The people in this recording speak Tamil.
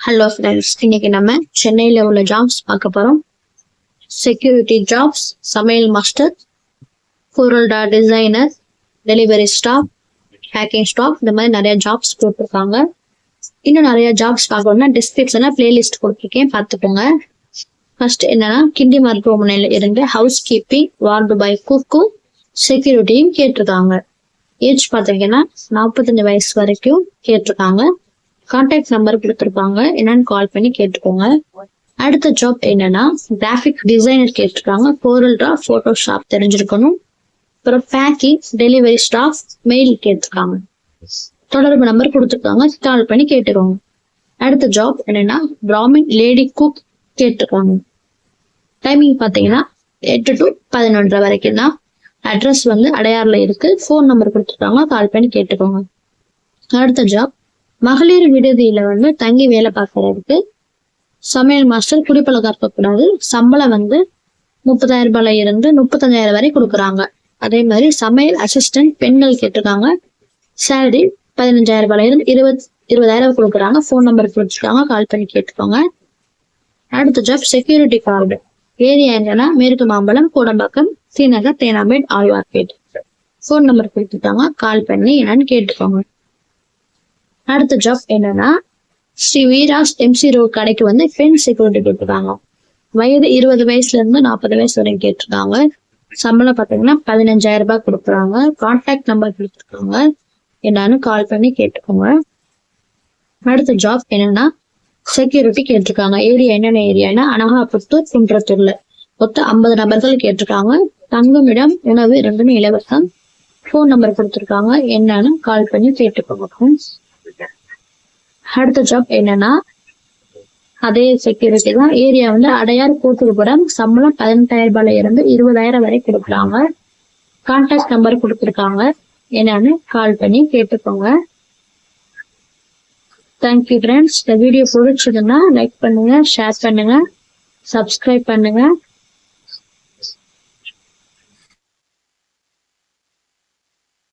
ஹலோ ஃப்ரெண்ட்ஸ், இன்னைக்கு நம்ம சென்னையில் உள்ள ஜாப்ஸ் பார்க்க போகிறோம். செக்யூரிட்டி ஜாப்ஸ், சமையல் மாஸ்டர், பொருள்டா designer, delivery staff, packing staff, இந்த மாதிரி நிறைய ஜாப்ஸ் கொடுத்துருக்காங்க. இன்னும் நிறைய ஜாப்ஸ் பார்க்கணும்னா டிஸ்கிரிப்ஷனில் பிளேலிஸ்ட் கொடுத்துருக்கேன், பார்த்துக்கோங்க. ஃபர்ஸ்ட் என்னன்னா, கிண்டி மருத்துவமனையில் இருந்து ஹவுஸ் கீப்பிங், வார்டு பாய், குக்கும், செக்யூரிட்டியும் கேட்டிருக்காங்க. ஏஜ் பார்த்தீங்கன்னா 45 வயசு வரைக்கும் கேட்டிருக்காங்க. கான்டாக்ட் நம்பர் கொடுத்துருக்காங்க, என்னன்னு கால் பண்ணி கேட்டுக்கோங்க. அடுத்த ஜாப் என்னன்னா, கிராஃபிக் டிசைனர் கேட்டிருக்காங்க. பொருள்டா போட்டோஷாப் தெரிஞ்சிருக்கணும். அப்புறம் பேக்கிங், டெலிவரி ஸ்டாஃப், மெயில் கேட்டிருக்காங்க. தொடர்பு நம்பர் கொடுத்துருக்காங்க, கால் பண்ணி கேட்டுக்கோங்க. அடுத்த ஜாப் என்னன்னா, பிராமின் லேடி குக் கேட்டிருக்காங்க. டைமிங் பார்த்தீங்கன்னா 8 to 11 வரைக்கும் தான். அட்ரஸ் அடையாறுல இருக்கு. ஃபோன் நம்பர் கொடுத்துருக்காங்க, கால் பண்ணி கேட்டுக்கோங்க. அடுத்த ஜாப், மகளிர் விடுதியில தங்கி வேலை பார்க்கறதுக்கு. சமையல் மாஸ்டர், குடிப்பழக்கம் இருக்கக்கூடாது. சம்பளம் 30,000 ரூபாயில இருந்து 35,000 வரை கொடுக்குறாங்க. அதே மாதிரி சமையல் அசிஸ்டன்ட் பெண்கள் கேட்டிருக்காங்க. சேலரி 15,000 ரூபாயில இருந்து 20,000 கொடுக்குறாங்க. ஃபோன் நம்பர் கொடுத்துருக்காங்க, கால் பண்ணி கேட்டுக்கோங்க. அடுத்த ஜாப், செக்யூரிட்டி கார்டு. ஏரியா என்னன்னா, மேற்கு மாம்பலம், கோடம்பாக்கம், ஸ்ரீநகர், தேனாம்பேட், ஆழ்வார்பேட். ஃபோன் நம்பர் கொடுத்துருக்காங்க, கால் பண்ணி என்னன்னு கேட்டுக்கோங்க. அடுத்த ஜாப் என்னன்னா, ஸ்ரீ வீராஸ் எம்சி ரோட் கடைக்கு பெண் செக்யூரிட்டி கேட்டிருக்காங்க. வயது 20 வயசுல இருந்து 40 வயசு வரைக்கும் கேட்டிருக்காங்க. சம்பளம் பார்த்தீங்கன்னா 15,000 ரூபாய் கொடுக்குறாங்க. கான்டாக்ட் நம்பர் கொடுத்துருக்காங்க, என்னன்னு கால் பண்ணி கேட்டுக்கோங்க. அடுத்த ஜாப் என்னன்னா, செக்யூரிட்டி கேட்டிருக்காங்க. ஏரியா என்னென்ன ஏரியானா, அனகாபுத்தூர், குன்றத்தூர்ல. மொத்தம் 50 நபர்கள் கேட்டிருக்காங்க. தங்குமிடம், உணவு ரெண்டுமே இலவசம். ஃபோன் நம்பர் கொடுத்துருக்காங்க, என்னன்னு கால் பண்ணி கேட்டுக்கோங்க. அடுத்த ஜாப் என்னன்னா, அதே செக்யூரிட்டி தான். ஏரியா அடையார், கூட்டுப்புறம். சம்பளம் 18,000 ரூபாயில இருந்து 20,000 வரை கொடுக்குறாங்க. கான்டாக்ட் நம்பர் கொடுத்துருக்காங்க, என்னன்னு கால் பண்ணி கேட்டுக்கோங்க. Thank you friends. இந்த வீடியோ பிடிச்சதுன்னா லைக் பண்ணுங்க, ஷேர் பண்ணுங்க, சப்ஸ்கிரைப் பண்ணுங்க.